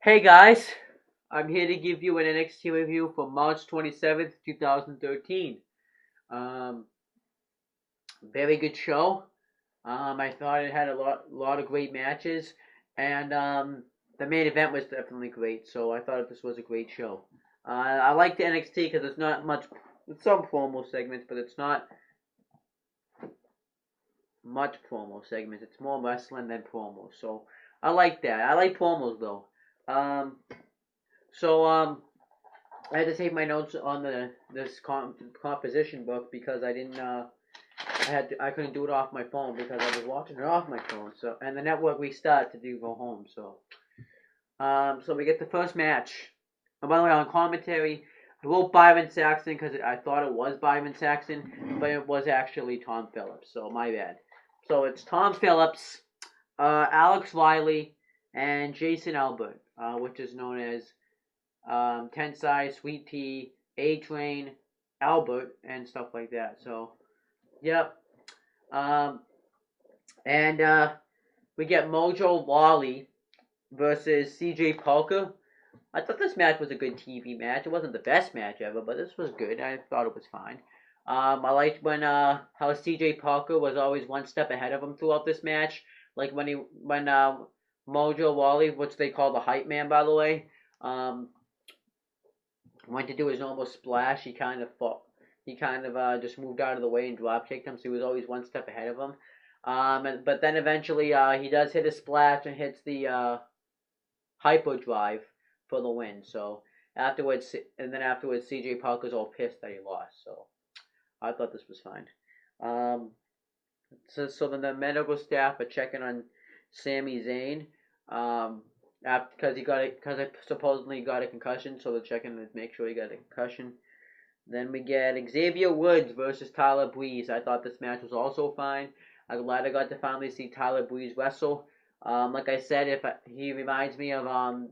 Hey guys, I'm here to give you an NXT review for March 27th, 2013. Um, Very good show. I thought it had a lot of great matches, and the main event was definitely great. So I thought this was a great show. I like the NXT because it's not much, it's some promo segments, but it's not much promo segments. It's more wrestling than promo. So I like that. I like promos though. Um, so I had to take my notes on this composition book because I didn't I couldn't do it off my phone because I was watching it off my phone. So and the network restarted to do go home. So we get the first match. And by the way, on commentary, I wrote Byron Saxton because I thought it was Byron Saxton, but it was actually Tom Phillips. So my bad. So it's Tom Phillips, Alex Riley, and Jason Albert, which is known as Tensai, Sweet Tea, A Train, Albert, and stuff like that. So, yep. Um, and we get Mojo Lawley versus CJ Parker. I thought this match was a good TV match. It wasn't the best match ever, but this was good. I thought it was fine. I liked when how CJ Parker was always one step ahead of him throughout this match. Like when Mojo Lawley, which they call the hype man, by the way, um, went to do his normal splash, he kind of fought. He kind of just moved out of the way and drop kicked him, so he was always one step ahead of him. But then eventually he does hit a splash and hits the hyper drive for the win. So afterwards, CJ Parker's all pissed that he lost. So I thought this was fine. Um, so then the medical staff are checking on Sami Zayn. Um, because he supposedly got a concussion, so they're checking to make sure he got a concussion. Then we get Xavier Woods versus Tyler Breeze. I thought this match was also fine. I'm glad I got to finally see Tyler Breeze wrestle. Like I said, he reminds me of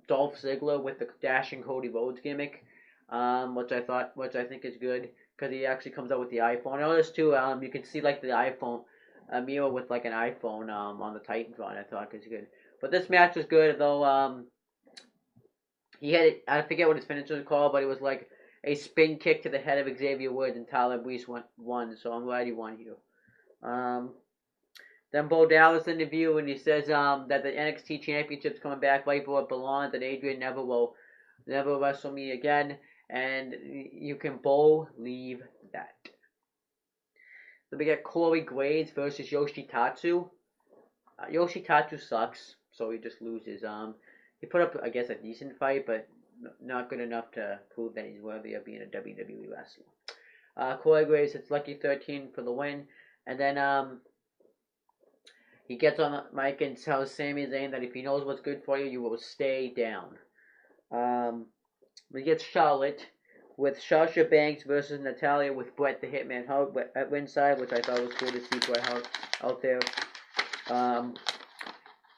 Dolph Ziggler with the dashing Cody Rhodes gimmick, which I think is good because he actually comes out with the iPhone. I noticed too. You can see like the iPhone, a mirror with like an iPhone on the Titantron. I thought was good. But this match was good though. He had I forget what his finisher was called, but it was like a spin kick to the head of Xavier Woods, and Tyler Breeze won. So I'm glad he won here. Um, then Bo Dallas interview, and he says that the NXT Championship's coming back right where it belongs, and Adrian will never wrestle me again, and you can believe that. Then we get Corey Graves versus Yoshitatsu. Yoshitatsu sucks, so he just loses. He put up, I guess, a decent fight, but not good enough to prove that he's worthy of being a WWE wrestler. Corey Graves hits Lucky 13 for the win, and then he gets on the mic and tells Sami Zayn that if he knows what's good for you, you will stay down. We get Charlotte with Sasha Banks versus Natalya with Bret the Hitman Hart at ringside, which I thought was cool to see Bret Hart out there.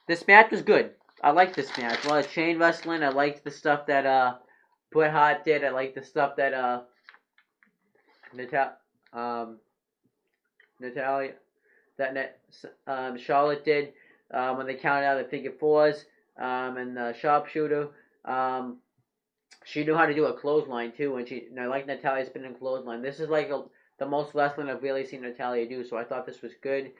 This match was good. I liked this match. A lot of chain wrestling. I liked the stuff that Bret Hart did. I liked the stuff that Natalya Charlotte did when they counted out the figure fours and the sharpshooter. She knew how to do a clothesline too, and I like Natalya spinning clothesline. This is like the most wrestling I've really seen Natalya do, so I thought this was good.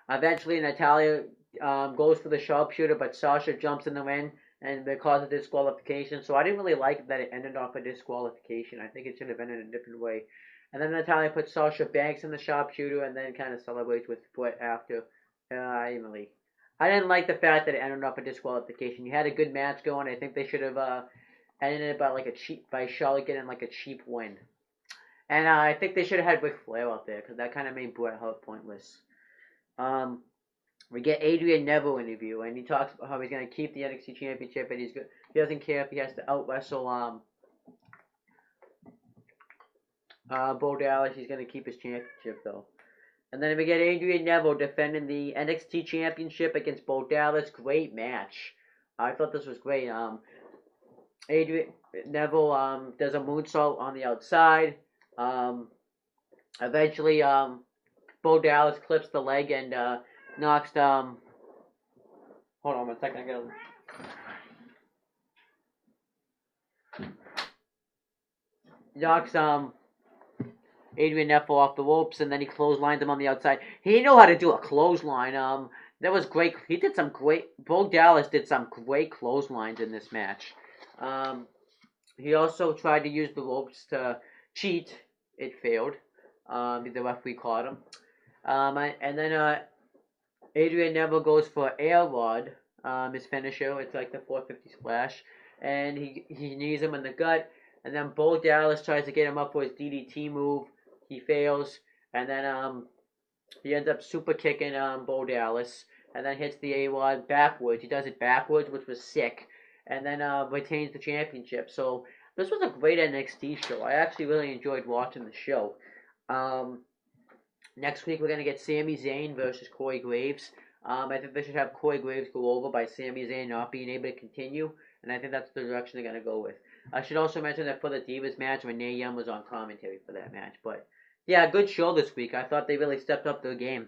Eventually, Natalya goes for the sharpshooter, but Sasha jumps in the ring and it causes a disqualification. So I didn't really like that it ended off a disqualification. I think it should have ended in a different way. And then Natalya puts Sasha Banks in the sharpshooter and then kind of celebrates with Bret after. I didn't like the fact that it ended up a disqualification. You had a good match going. I think they should have ended it by Charlotte getting like a cheap win. And I think they should have had Ric Flair out there because that kind of made Bret Hart pointless. We get Adrian Neville interview, and he talks about how he's going to keep the NXT Championship, and he doesn't care if he has to out wrestle Bo Dallas. He's going to keep his championship though. And then we get Adrian Neville defending the NXT Championship against Bo Dallas. Great match. I thought this was great. Adrian Neville does a moonsault on the outside. Eventually, Bo Dallas clips the leg and knocks hold on one second. knocks Adrian Neville off the ropes, and then he clotheslines him on the outside. He knew how to do a clothesline. That was great. He did some great. Bo Dallas did some great clotheslines in this match. He also tried to use the ropes to cheat. It failed. The referee caught him. And then Adrian Neville goes for air rod, his finisher. It's like the 450 splash, and he knees him in the gut. And then Bo Dallas tries to get him up for his DDT move. He fails, and then he ends up super kicking Bo Dallas, and then hits the A-Rod backwards. He does it backwards, which was sick, and then retains the championship. So this was a great NXT show. I actually really enjoyed watching the show. Next week we're gonna get Sami Zayn versus Corey Graves. I think they should have Corey Graves go over by Sami Zayn not being able to continue, and I think that's the direction they're gonna go with. I should also mention that for the Divas match, Renee Young was on commentary for that match. But yeah, good show this week. I thought they really stepped up their game.